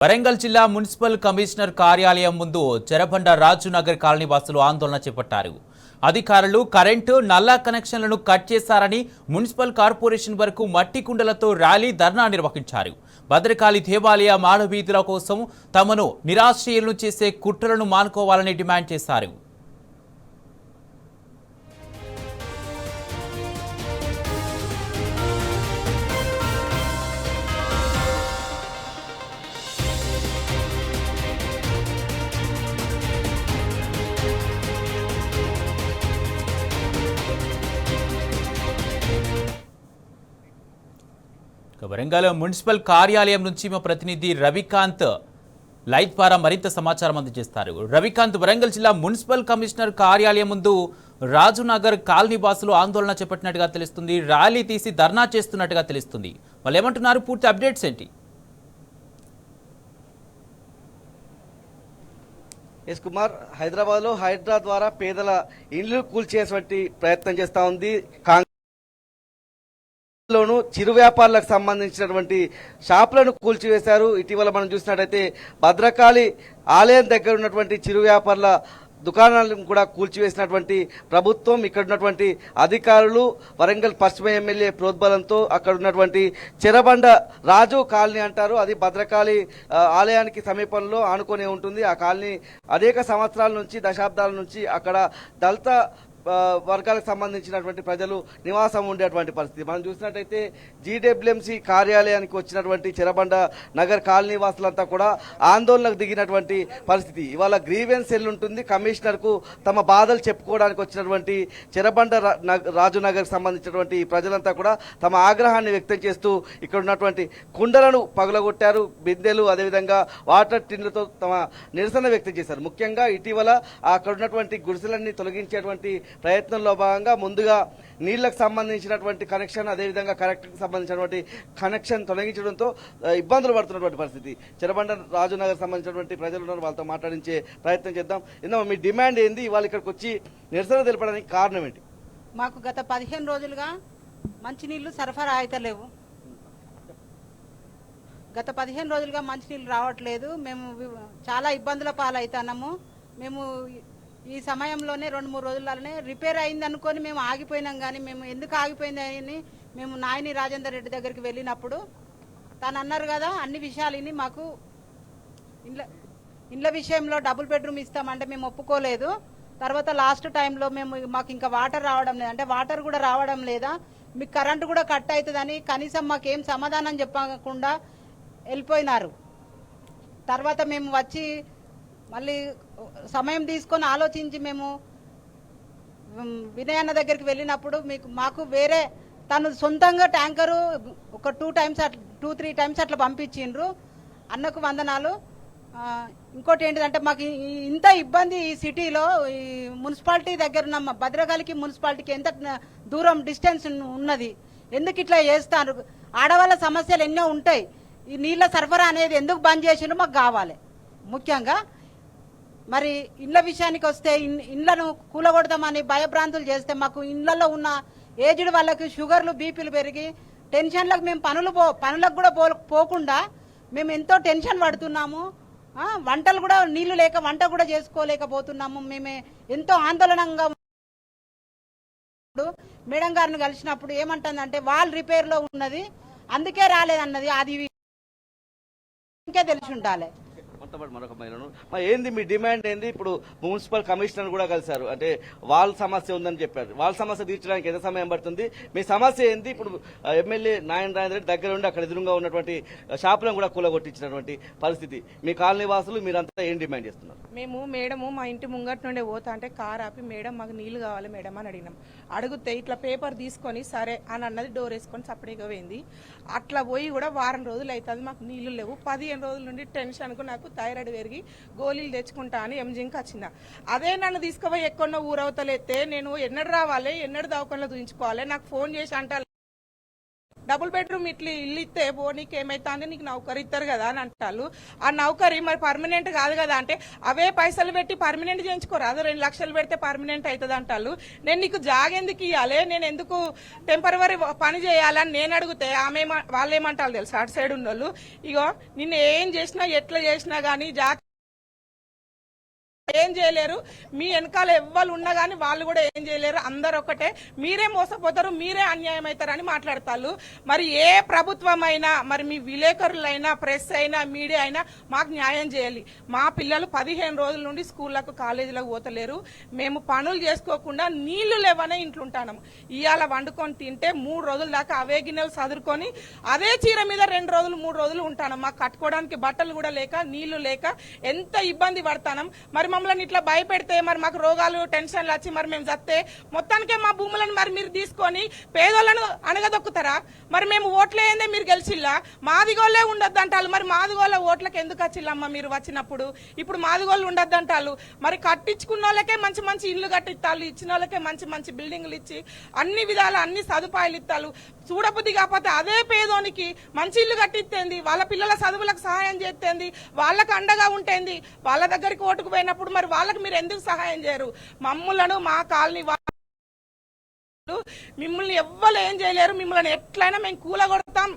వరంగల్ జిల్లా municipal commissioner కార్యాలయం ముందు చెరబండ రాజునగర్ కాలనీ వాసులు ఆందోళన చేపట్టారు. అధికారులు కరెంటు నల్లా కనెక్షన్లను కట్ చేశారని మున్సిపల్ కార్పొరేషన్ వరకు మట్టి కుండలతో ర్యాలీ ధర్నా నిర్వహించారు. భద్రకాళి దేవాలయ మానవీధుల కోసం తమను నిరాశ్రయులను చేసే కుట్రలను మానుకోవాలని డిమాండ్ చేశారు. వరంగల్ మున్సిపల్ కార్యాలయం నుంచి మా ప్రతినిధి రవికాంత్ లైవ్ ద్వారా మరింత సమాచారం అందజేస్తారు. రవికాంత్, వరంగల్ జిల్లా మున్సిపల్ కమిషనర్ కార్యాలయం ముందు రాజునగర్ కాలనీ వాసులు ఆందోళన చేపట్టినట్టుగా తెలుస్తుంది. ర్యాలీ తీసి ధర్నా చేస్తున్నట్టుగా తెలుస్తుంది. వాళ్ళు ఏమంటున్నారు? పూర్తి అప్డేట్స్ ఏంటి? ఎస్ కుమార్, హైదరాబాద్లో హైడ్రా ద్వారా పేదల ఇళ్లు కూల్చేటువంటి ప్రయత్నం చేస్తూ ఉంది. లోను చిరు వ్యాపారులకు సంబంధించినటువంటి షాపులను కూల్చివేశారు. ఇటీవల మనం చూసినట్టయితే భద్రకాళి ఆలయం దగ్గర ఉన్నటువంటి చిరు వ్యాపారుల దుకాణాలను కూడా కూల్చివేసినటువంటి ప్రభుత్వం, ఇక్కడ ఉన్నటువంటి అధికారులు, వరంగల్ పశ్చిమ ఎమ్మెల్యే ప్రోద్బలంతో అక్కడ ఉన్నటువంటి చెరబండ రాజు కాలనీ అంటారు, అది భద్రకాళి ఆలయానికి సమీపంలో ఆనుకొని ఉంటుంది. ఆ కాలనీ అనేక సంవత్సరాల నుంచి, దశాబ్దాల నుంచి అక్కడ దళిత వర్గాలకు సంబంధించినటువంటి ప్రజలు నివాసం ఉండేటువంటి పరిస్థితి. మనం చూసినట్టయితే జీడబ్ల్యూఎంసీ కార్యాలయానికి వచ్చినటువంటి చెరబండ నగర్ కాలనీ వాసులంతా కూడా ఆందోళనకు దిగినటువంటి పరిస్థితి. ఇవాళ గ్రీవెన్స్ సెల్ ఉంటుంది. కమిషనర్కు తమ బాధలు చెప్పుకోవడానికి వచ్చినటువంటి చెరబండ రాజునగర్కి సంబంధించినటువంటి ప్రజలంతా కూడా తమ ఆగ్రహాన్ని వ్యక్తం చేస్తూ ఇక్కడ ఉన్నటువంటి కుండలను పగలగొట్టారు. బిందెలు, అదేవిధంగా వాటర్ టిన్లతో తమ నిరసన వ్యక్తం చేశారు. ముఖ్యంగా ఇటీవల అక్కడ ఉన్నటువంటి గుడిసెలన్నీ తొలగించేటువంటి ప్రయత్నంలో భాగంగా ముందుగా నీళ్లకు సంబంధించినటువంటి కనెక్షన్, అదేవిధంగా కరెంట్కి సంబంధించినటువంటి కనెక్షన్ తొలగించడంతో ఇబ్బందులు పడుతున్నటువంటి పరిస్థితి. చెరబండ రాజునగర్ సంబంధించినటువంటి ప్రజలు ఉన్నారు, వాళ్ళతో మాట్లాడించే ప్రయత్నం చేద్దాం. ఇందులో మీ డిమాండ్ ఏంది? ఇవాళ ఇక్కడికి వచ్చి నిరసన తెలపడానికి కారణం ఏంటి? మాకు గత 15 రోజులుగా మంచినీళ్లు సరఫరా అయితలేవు. గత 15 రోజులుగా మంచినీళ్ళు రావట్లేదు. మేము చాలా ఇబ్బందుల పాలవుతున్నాము. మేము ఈ సమయంలోనే 2-3 రోజులనే రిపేర్ అయింది అనుకొని మేము ఆగిపోయినాం. కానీ మేము ఎందుకు ఆగిపోయింది అని మేము నాయని రాజేందర్ రెడ్డి దగ్గరికి వెళ్ళినప్పుడు తను అన్నారు కదా, అన్ని విషయాలని మాకు ఇండ్ల విషయంలో డబుల్ బెడ్రూమ్ ఇస్తామంటే మేము ఒప్పుకోలేదు. తర్వాత లాస్ట్ టైంలో మాకు ఇంకా వాటర్ రావడం లేదు, అంటే వాటర్ కూడా రావడం లేదా, మీకు కరెంటు కూడా కట్ అవుతుందని కనీసం మాకేం సమాధానం చెప్పకుండా వెళ్ళిపోయినారు. తర్వాత మేము వచ్చి మళ్ళీ సమయం తీసుకొని ఆలోచించి మేము వినయన్న దగ్గరికి వెళ్ళినప్పుడు మాకు వేరే తను సొంతంగా ట్యాంకరు ఒక 2-3 టైమ్స్ అట్లా పంపించిండ్రు. అన్నకు వందనాలు. ఇంకోటి ఏంటిదంటే మాకు ఇంత ఇబ్బంది ఈ సిటీలో, ఈ మున్సిపాలిటీ దగ్గర ఉన్న భద్రకాళికి మున్సిపాలిటీకి ఎంత దూరం డిస్టెన్స్ ఉన్నది, ఎందుకు ఇట్లా చేస్తారు? ఆడవాళ్ళ సమస్యలు ఎన్నో ఉంటాయి. ఈ నీళ్ళ సరఫరా అనేది ఎందుకు బంద్ చేసిండ్రు మాకు కావాలి. ముఖ్యంగా మరి ఇళ్ల విషయానికి వస్తే ఇండ్లను కూలగొడతామని భయభ్రాంతులు చేస్తే మాకు ఇళ్లలో ఉన్న ఏజ్డ్ వాళ్ళకి షుగర్లు, బీపీలు పెరిగి టెన్షన్లకు మేము పనులకు కూడా పోకుండా మేము ఎంతో టెన్షన్ పడుతున్నాము. వంటలు కూడా నీళ్లు లేక వంట కూడా చేసుకోలేకపోతున్నాము. మేము ఎంతో ఆందోళనంగా మేడం గారిని కలిసినప్పుడు ఏమంటుందంటే వాళ్ళు రిపేర్లో ఉన్నది అందుకే రాలేదన్నది. అది ఇంకే తెలిసి ఉండాలి. మరొక మహిళను ఏంది మీ డిమాండ్ ఏంది? ఇప్పుడు మున్సిపల్ కమిషనర్ కూడా కలిశారు, అంటే వాళ్ళ సమస్య ఉందని చెప్పారు. వాళ్ళ సమస్య తీర్చడానికి ఎంత సమయం పడుతుంది? మీ సమస్య ఏంది? ఇప్పుడు ఎమ్మెల్యే నారాయణ రెడ్డి దగ్గర ఉండి అక్కడ ఎదురుగా ఉన్నటువంటి షాపులను కూడా కూలగొట్టించినటువంటి పరిస్థితి. మీ కాలనీ వాసులు మీరంతా ఏం డిమాండ్ చేస్తున్నారు? మేడము మా ఇంటి ముంగట నుండే పోతా అంటే కార్ ఆపి, మేడం మాకు నీళ్లు కావాలి మేడం అని అడిగినాం. అడిగితే ఇట్లా పేపర్ తీసుకొని సరే అని అన్నది, డోర్ వేసుకొని సపరేట్గా పోయింది. అట్లా పోయి కూడా వారం రోజులు అవుతుంది, మాకు నీళ్లు లేవు. 15 రోజుల నుండి టెన్షన్కు నాకు థైరాయిడ్ పెరిగి గోళీలు తెచ్చుకుంటా అని ఎంజింగ్కి వచ్చిన. అదే నన్ను తీసుకుపోయి ఎక్కడో ఊరవతలెత్తే నేను ఎన్నడు రావాలి, ఎన్నడు దవాఖానలో చూయించుకోవాలి, నాకు ఫోన్ చేసి అంటారు డబుల్ బెడ్రూమ్ ఇల్లు ఇస్తే పో నీకు ఏమైతుంది, నీకు నౌకరీ ఇస్తారు కదా అని అంటారు. ఆ నౌకరీ మరి పర్మనెంట్ కాదు కదా అంటే అవే పైసలు పెట్టి పర్మనెంట్ చేయించుకోరాదు, 2 లక్షలు పెడితే పర్మనెంట్ అవుతుంది అంటారు. నేను నీకు జాగ ఎందుకు ఇవ్వాలి, నేను ఎందుకు టెంపరవరీ పని చేయాలని నేను అడిగితే వాళ్ళు ఏమంటారు తెలుసు అటు సైడ్ ఉన్నోళ్ళు, ఇగో నిన్ను ఏం చేసినా ఎట్లా చేసినా గానీ ఏం చేయలేరు, మీ వెనకాల ఎవ్వరు ఉన్నా గానీ వాళ్ళు కూడా ఏం చేయలేరు, అందరు ఒకటే, మీరే మోసపోతారు, మీరే అన్యాయం అవుతారని మాట్లాడతారు. మరి ఏ ప్రభుత్వం అయినా, మరి మీ విలేకరులైనా, ప్రెస్ అయినా, మీడియా అయినా మాకు న్యాయం చేయాలి. మా పిల్లలు 15 రోజుల నుండి స్కూళ్లకు కాలేజీలకు పోతలేరు, మేము పనులు చేసుకోకుండా నీళ్లు లేవనే ఇంట్లో ఉంటాము. ఇవాళ వండుకొని తింటే 3 రోజుల దాకా అవే గిన్నెలు చదువుకొని అదే చీర మీద 2 రోజులు 3 రోజులు ఉంటాను. మాకు కట్టుకోవడానికి బట్టలు కూడా లేక, నీళ్లు లేక ఎంత ఇబ్బంది పడతాం. మరి మమ్మల్ని ఇట్లా భయపెడితే మరి మాకు రోగాలు టెన్షన్లు వచ్చి మరి మేము చస్తే మొత్తానికే మా భూములను మరి మీరు తీసుకొని పేదోళ్లను అనగదొక్కుతారా? మరి మేము ఓట్లేందే మీరు గెలిచిల్లా, మాదిగోళ్లే ఉండొద్దు అంటారు. మరి మాదిగోళ్ళ ఓట్లకు ఎందుకు వచ్చిల్లమ్మ మీరు వచ్చినప్పుడు? ఇప్పుడు మాదిగోళ్ళు ఉండొద్దు అంటారు. మరి కట్టించుకున్న వాళ్ళకే మంచి మంచి ఇల్లు కట్టిస్తాలు, ఇచ్చిన వాళ్ళకే మంచి మంచి బిల్డింగ్లు ఇచ్చి అన్ని విధాలు అన్ని సదుపాయాలు ఇస్తాలు. చూడబుద్ధి కాకపోతే అదే పేదోనికి మంచి ఇల్లు కట్టిస్తేంది, వాళ్ళ పిల్లల చదువులకు సహాయం చేస్తేంది, వాళ్ళకు అండగా ఉంటేంది. వాళ్ళ దగ్గరికి ఓటుకు పోయినప్పుడు మరి వాళ్ళకి మీరు ఎందుకు సహాయం చేయరు? మమ్మలను మా కాలనీ మిమ్మల్ని ఎవ్వరు ఏం చేయలేరు, మిమ్మల్ని ఎట్లయినా మేము కూలగొడతాం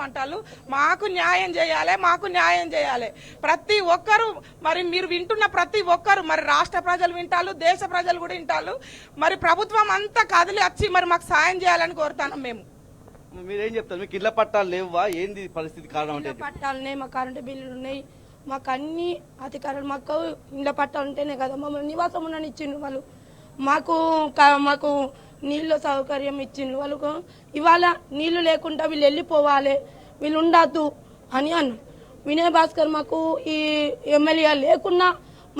అంటారు. మాకు న్యాయం చేయాలి, మాకు న్యాయం చేయాలి. ప్రతి ఒక్కరు మరి మీరు వింటున్న ప్రతి ఒక్కరు మరి రాష్ట్ర ప్రజలు వింటారు, దేశ ప్రజలు కూడా వింటారు. మరి ప్రభుత్వం అంతా కదిలి వచ్చి మరి మాకు సాయం చేయాలని కోరుతాను. మేము మీరేం చెప్తారు? మీకు ఇళ్ల పట్టాలు లేవా? ఏంది పరిస్థితి? కారణం అంటే పట్టాలు ఉన్నాయి, మా కరెంటు బిల్లులు ఉన్నాయి, మాకు అన్ని అధికారులు మాకు ఇండ్ల పట్టాలు ఉంటేనే కదా మమ్మల్ని నివాసం ఉండని ఇచ్చిండ్రు వాళ్ళు. మాకు నీళ్ళ సౌకర్యం ఇచ్చిండ్రు వాళ్ళకు. ఇవాళ నీళ్లు లేకుండా వీళ్ళు వెళ్ళిపోవాలి, వీళ్ళు ఉండద్దు అని అన్నారు. వినయ్ భాస్కర్ మాకు ఈ ఎమ్మెల్యే లేకున్నా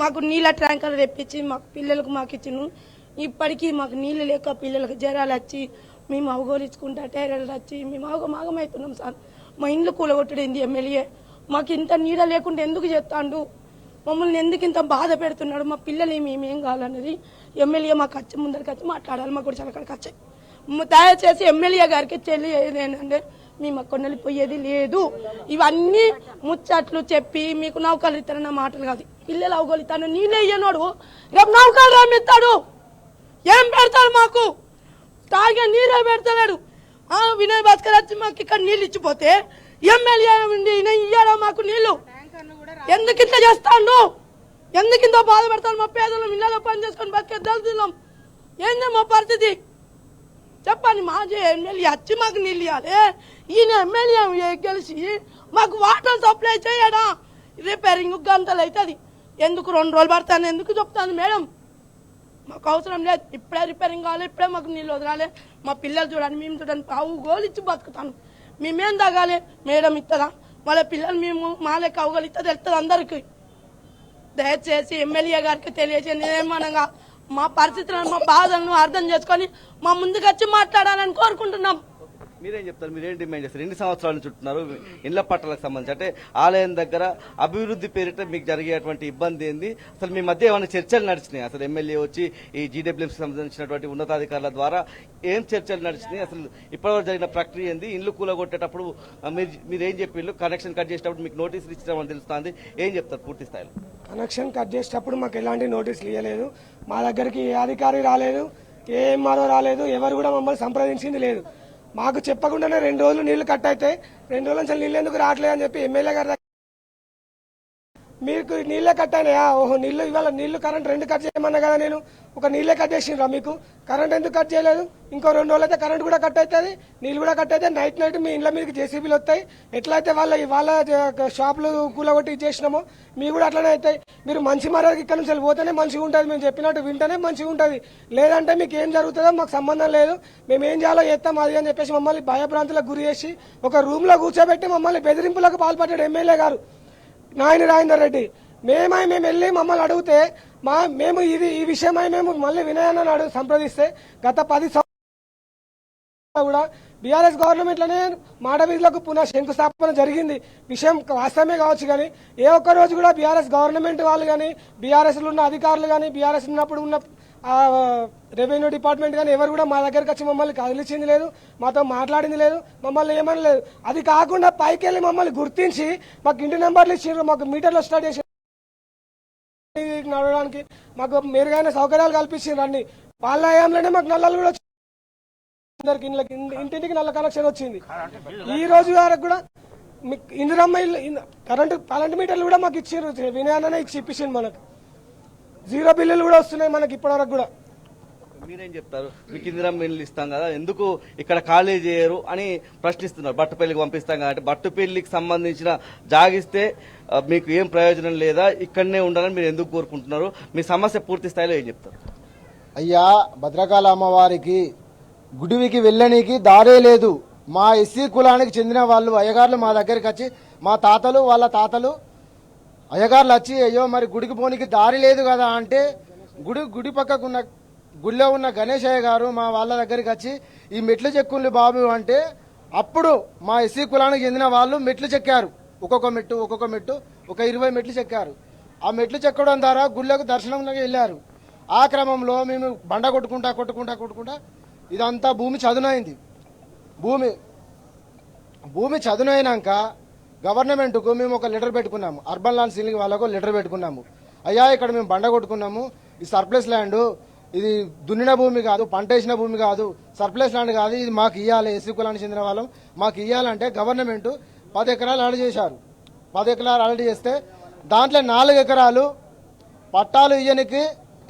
మాకు నీళ్ళ ట్యాంకర్ తెప్పించి మాకు పిల్లలకు మాకు ఇచ్చిండ్రు. ఇప్పటికీ మాకు నీళ్లు లేక పిల్లలకు జ్వరాలు వచ్చి మేము అవగోలించుకుంటా టైర్లు వచ్చి మేము ఆగమవుతున్నాం సార్. మా ఇండ్లు కూలగొట్టడింది ఎమ్మెల్యే. మాకు ఇంత నీడ లేకుండా ఎందుకు చేస్తాడు, మమ్మల్ని ఎందుకు ఇంత బాధ పెడుతున్నాడు, మా పిల్లలు మేమేం కావాలన్నది ఎమ్మెల్యే మాకు వచ్చి ముందరికి వచ్చి మాట్లాడాలి. మాకు కూడా చాలా అక్కడికి వచ్చాయి. దయచేసి ఎమ్మెల్యే గారికి తెలియదు ఏంటంటే మేము అక్కడ వెళ్ళిపోయేది లేదు. ఇవన్నీ ముచ్చట్లు చెప్పి మీకు నౌకలు ఇస్తారన్న మాటలు కాదు. పిల్లలు అవగలుగుతాను నీళ్ళు ఇయ్యనోడు రేపు నౌకలు రమ్మిస్తాడు, ఏం పెడతాడు? మాకు తాగే నీరే పెడతాడు. వినయ్ భాస్కర్ వచ్చి మాకు ఇక్కడ నీళ్ళు ఇచ్చిపోతే ఎమ్మెల్యే ఇయ్యాలా మాకు నీళ్లు? ఎందుకు ఇంత చేస్తాడు? ఎందుకు ఇంత బాధ పెడతాడు? మా పేదలు ఇళ్ళలో పని చేసుకొని బతికే దళితులం. ఏంది మా పరిస్థితి చెప్పండి. మాజీ ఎమ్మెల్యే వచ్చి మాకు నీళ్ళు ఇవ్వాలి, ఈయన ఎమ్మెల్యే గెలిచి మాకు వాటర్ సప్లై చేయడా? రిపేరింగ్ గంటలు అవుతుంది, ఎందుకు 2 రోజులు పడతాను ఎందుకు చెప్తాను మేడం? మాకు అవసరం లేదు, ఇప్పుడే రిపేరింగ్ కావాలి, ఇప్పుడే మాకు నీళ్ళు వదలాలి. మా పిల్లలు చూడండి, మేము చూడండి పావు గోలిచ్చి బతుకుతాను. మేమేం తాగాలి? మేడం ఇస్తుందా? వాళ్ళ పిల్లలు మేము మా లెక్క అవగలిస్తే తెలుస్తుంది అందరికీ. దయచేసి ఎమ్మెల్యే గారికి తెలియజేయండి. ఏమనగా మా పరిస్థితులను మా బాధలను అర్థం చేసుకొని మా ముందుకు వచ్చి మాట్లాడాలని కోరుకుంటున్నాం. మీరేం చెప్తారు? మీరేం డిమాండ్ చేస్తారు? 2 సంవత్సరాల నుంచి చుట్టున్నారు ఇళ్ల పట్టాలకు సంబంధించి. అంటే ఆలయం దగ్గర అభివృద్ధి పేరిట మీకు జరిగేటువంటి ఇబ్బంది ఏంది? అసలు మీ మధ్య ఏమైనా చర్చలు నడిచినాయి? అసలు ఎమ్మెల్యే వచ్చి ఈ జీడబ్ల్యూఎంసీకి సంబంధించినటువంటి ఉన్నతాధికారుల ద్వారా ఏం చర్చలు నడిచినాయి? అసలు ఇప్పటివరకు జరిగిన ప్రక్రియ ఏంది? ఇల్లు కూలగొట్టేటప్పుడు మీరేం చెప్పిళ్ళు? కనెక్షన్ కట్ చేసేటప్పుడు మీకు నోటీసులు ఇచ్చామని తెలుస్తుంది, ఏం చెప్తారు పూర్తి స్థాయిలో? కనెక్షన్ కట్ చేసేటప్పుడు మాకు ఎలాంటి నోటీసులు ఇవ్వలేదు, మా దగ్గరికి ఏ అధికారి రాలేదు, ఏ ఎంఆర్ఓ రాలేదు, ఎవరు కూడా మమ్మల్ని సంప్రదించింది లేదు. మాకు చెప్పకుండానే 2 రోజులు నీళ్లు కట్ అయితే 2 రోజుల నుంచి నీళ్ళు ఎందుకు రావట్లేదు అని చెప్పి ఎమ్మెల్యే గారి మీకు నీళ్ళే కట్ అయినాయా? ఓహో నీళ్లు ఇవాళ నీళ్లు కరెంట్ 2 కట్ చేయమన్నా కదా నేను, ఒక నీళ్ళే కట్ చేసిండ్రా మీకు? కరెంట్ ఎందుకు కట్ చేయలేదు? ఇంకో 2 రోజులు అయితే కరెంట్ కూడా కట్ అవుతుంది, నీళ్ళు కూడా కట్ అయితే నైట్ మీ ఇంట్లో మీకు జేసీబీలు వస్తాయి. ఎట్లయితే వాళ్ళ షాపులు కూలగొట్టి చేసినామో మీ కూడా అట్లనే అవుతాయి. మీరు మంచి మర్యాదకి ఇక్కడ నుంచి పోతేనే మంచిగా ఉంటుంది, మేము చెప్పినట్టు వింటేనే మంచిగా ఉంటుంది. లేదంటే మీకు ఏం జరుగుతుందో మాకు సంబంధం లేదు, మేము ఏం చేయాలో చేస్తాం అది అని చెప్పేసి మమ్మల్ని భయభ్రాంతులకు గురి చేసి ఒక రూమ్ లో కూర్చోబెట్టి మమ్మల్ని బెదిరింపులకు పాల్పడ్డాడు ఎమ్మెల్యే గారు నాయని రాజేందర్ రెడ్డి. మేము వెళ్ళి మమ్మల్ని అడిగితే మేము ఈ విషయమై మేము మళ్ళీ వినయాన్ని సంప్రదిస్తే గత 10 సంవత్సరాలు కూడా బీఆర్ఎస్ గవర్నమెంట్ లోనే మాట వీధులకు పునః శంకుస్థాపన జరిగింది. విషయం వాస్తవమే కావచ్చు, కానీ ఏ ఒక్క రోజు కూడా బీఆర్ఎస్ గవర్నమెంట్ వాళ్ళు కానీ బీఆర్ఎస్ లో ఉన్న అధికారులు కానీ బీఆర్ఎస్ ఉన్నప్పుడు ఉన్న ఆ రెవెన్యూ డిపార్ట్మెంట్ కానీ ఎవరు కూడా మా దగ్గరకు వచ్చి మమ్మల్ని కదిలించింది లేదు, మాతో మాట్లాడింది లేదు, మమ్మల్ని ఏమని లేదు. అది కాకుండా పైకి వెళ్ళి మమ్మల్ని గుర్తించి మాకు ఇంటి నెంబర్లు ఇచ్చారు, మాకు మీటర్లో స్టార్ట్ చేసి నడవడానికి మాకు మెరుగైన సౌకర్యాలు కల్పించారు. అన్ని వాళ్ళ హయాంలోనే మాకు నల్లలు కూడా అందరికి ఇంటింటికి నల్ల కనెక్షన్ వచ్చింది. ఈ రోజు వరకు కూడా ఇందిరమ్మ కరెంట్ మీటర్లు కూడా మాకు ఇచ్చారు, వినయాలనే ఇప్పించింది. మనకు జీరో బిల్లులు కూడా వస్తున్నాయి మనకి ఇప్పటివరకు కూడా. మీరేం చెప్తారు? మీకు ఇందిరమ్మ ఇల్లు ఇస్తాం కదా, ఎందుకు ఇక్కడ ఖాళీ చేయరు అని ప్రశ్నిస్తున్నారు. బట్టుపల్లికి పంపిస్తాం కాబట్టి బట్టుపల్లికి సంబంధించిన జాగిస్తే మీకు ఏం ప్రయోజనం లేదా, ఇక్కడనే ఉండాలని మీరు ఎందుకు కోరుకుంటున్నారు? మీ సమస్య పూర్తి స్థాయిలో ఏం చెప్తారు? అయ్యా, భద్రకాళ అమ్మవారికి గుడివికి వెళ్ళనీకి దారే లేదు. మా ఎస్సీ కులానికి చెందిన వాళ్ళు అయ్యగారులు మా దగ్గరికి వచ్చి, మా తాతలు వాళ్ళ తాతలు అయ్యగారులు వచ్చి, అయ్యో మరి గుడికి పోనీకి దారి లేదు కదా అంటే, గుడి పక్కకున్న గుడిలో ఉన్న గణేశయ్య గారు మా వాళ్ళ దగ్గరికి వచ్చి ఈ మెట్లు చెక్కుంది బాబు అంటే, అప్పుడు మా ఎస్సీ కులానికి చెందిన వాళ్ళు మెట్లు చెక్కారు. ఒక్కొక్క మెట్టు ఒక 20 మెట్లు చెక్కారు. ఆ మెట్లు చెక్కడం ద్వారా గుళ్ళకు దర్శనంలోకి వెళ్ళారు. ఆ క్రమంలో మేము బండ కొట్టుకుంటా ఇదంతా భూమి చదునైంది. భూమి చదునైనాక గవర్నమెంట్కు మేము ఒక లెటర్ పెట్టుకున్నాము, అర్బన్ ల్యాండ్ సీలింగ్ వాళ్ళకు లెటర్ పెట్టుకున్నాము. అయ్యా, ఇక్కడ మేము బండ కొట్టుకున్నాము, ఇది సర్ప్లస్ ల్యాండ్, ఇది దున్నిన భూమి కాదు, పంట వేసిన భూమి కాదు, సర్ప్లస్ ల్యాండ్ కాదు, ఇది మాకు ఇవ్వాలి, ఎస్సీ కులానికి చెందిన వాళ్ళం మాకు ఇవ్వాలంటే గవర్నమెంట్ 10 ఎకరాలు అలర్ట్ చేశారు. 10 ఎకరాలు అలర్ట్ చేస్తే దాంట్లో 4 ఎకరాలు పట్టాలు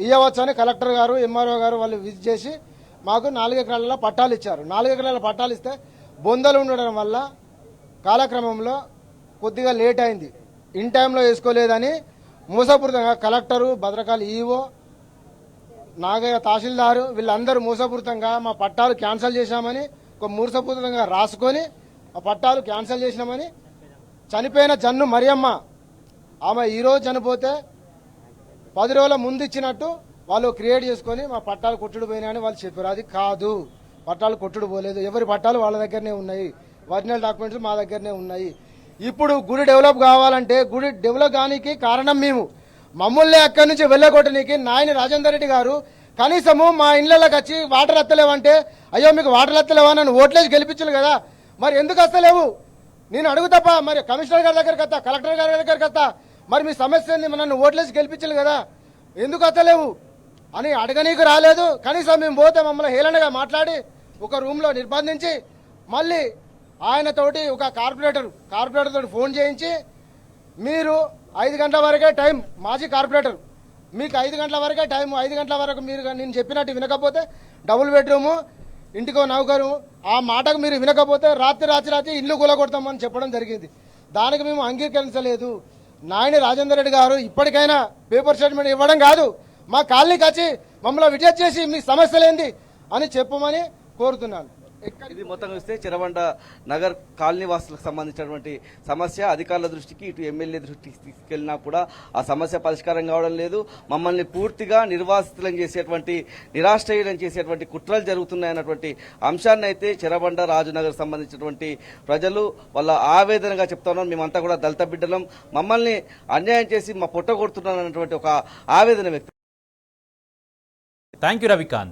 ఇవ్వవచ్చని కలెక్టర్ గారు, ఎంఆర్ఓ గారు వాళ్ళు విజిట్ చేసి మాకు 4 ఎకరాలలో పట్టాలు ఇచ్చారు. 4 ఎకరాల పట్టాలు ఇస్తే బొందలు ఉండడం వల్ల కాలక్రమంలో కొద్దిగా లేట్ అయింది. ఇన్ టైంలో వేసుకోలేదని మోసపూరితంగా కలెక్టరు, భద్రకాళి ఈఓ, నాగయ్య తహసీల్దారు వీళ్ళందరూ మోసపూరితంగా మా పట్టాలు క్యాన్సిల్ చేశామని, ఒక మోసపూరితంగా రాసుకొని ఆ పట్టాలు క్యాన్సిల్ చేసినామని, చనిపోయిన జన్ను మరియమ్మ ఆమె ఈరోజు చనిపోతే 10 రోజుల ముందు ఇచ్చినట్టు వాళ్ళు క్రియేట్ చేసుకొని మా పట్టాలు కొట్టుడు పోయినాయని వాళ్ళు చెప్పారు. అది కాదు, పట్టాలు కొట్టుడు పోలేదు, ఎవరి పట్టాలు వాళ్ళ దగ్గరనే ఉన్నాయి, ఒరిజినల్ డాక్యుమెంట్స్ మా దగ్గరనే ఉన్నాయి. ఇప్పుడు గుడి డెవలప్ కావాలంటే, గుడి డెవలప్ కానికి కారణం మేము, మమ్మల్ని అక్కడి నుంచి వెళ్ళగొట్టడానికి నాయని రాజేందర్ రెడ్డి గారు కనీసము మా ఇళ్లలోకి వచ్చి వాటర్ ఎత్తలేవంటే, అయ్యో మీకు వాటర్ ఎత్తలేవా నన్ను ఓట్లేసి గెలిపించరు కదా, మరి ఎందుకు వస్తలేవు నేను అడుగుతాపా, మరి కమిషనర్ గారి దగ్గరికి వస్తా, కలెక్టర్ గారి దగ్గరికి వస్తా, మరి మీ సమస్యని నన్ను ఓట్లేసి గెలిపించరు కదా, ఎందుకు వస్తలేవు అని అడగనీకు రాలేదు. కనీసం మేము పోతే మమ్మల్ని హేళనగా మాట్లాడి ఒక రూమ్లో నిర్బంధించి, మళ్ళీ ఆయనతోటి ఒక కార్పొరేటర్ తోటి ఫోన్ చేయించి, మీరు 5 గంటల వరకే టైం, మాజీ కార్పొరేటర్ మీకు 5 గంటల వరకే టైం, 5 గంటల వరకు మీరు నేను చెప్పినట్టు వినకపోతే డబుల్ బెడ్రూము, ఇంటికో నౌకరు, ఆ మాటకు మీరు వినకపోతే రాత్రి ఇల్లు కూలగొడతామని చెప్పడం జరిగింది. దానికి మేము అంగీకరించలేదు. నాయని రాజేందర్ రెడ్డి గారు ఇప్పటికైనా పేపర్ స్టేట్మెంట్ ఇవ్వడం కాదు, మా కాలనీకి వచ్చి మమ్మల్ని విజిట్ చేసి మీ సమస్యలేంది అని చెప్పమని కోరుతున్నాను. ఇది మొత్తం చూస్తే చెరబండ నగర్ కాలనీ వాసులకు సంబంధించినటువంటి సమస్య అధికారుల దృష్టికి, ఇటు ఎమ్మెల్యే దృష్టికి తీసుకెళ్లినా కూడా ఆ సమస్య పరిష్కారం కావడం లేదు. మమ్మల్ని పూర్తిగా నిర్వాసితులను చేసేటువంటి, నిరాశ్రయులను చేసేటువంటి కుట్రలు జరుగుతున్నాయన్నటువంటి అంశాన్ని అయితే చెరబండ రాజునగర్ సంబంధించినటువంటి ప్రజలు వాళ్ళ ఆవేదనగా చెప్తా ఉన్నారు. మేమంతా కూడా దళిత బిడ్డలం, మమ్మల్ని అన్యాయం చేసి మా పొట్ట కొడుతున్నారన్నటువంటి ఒక ఆవేదన వ్యక్తం. Thank you Ravikanth.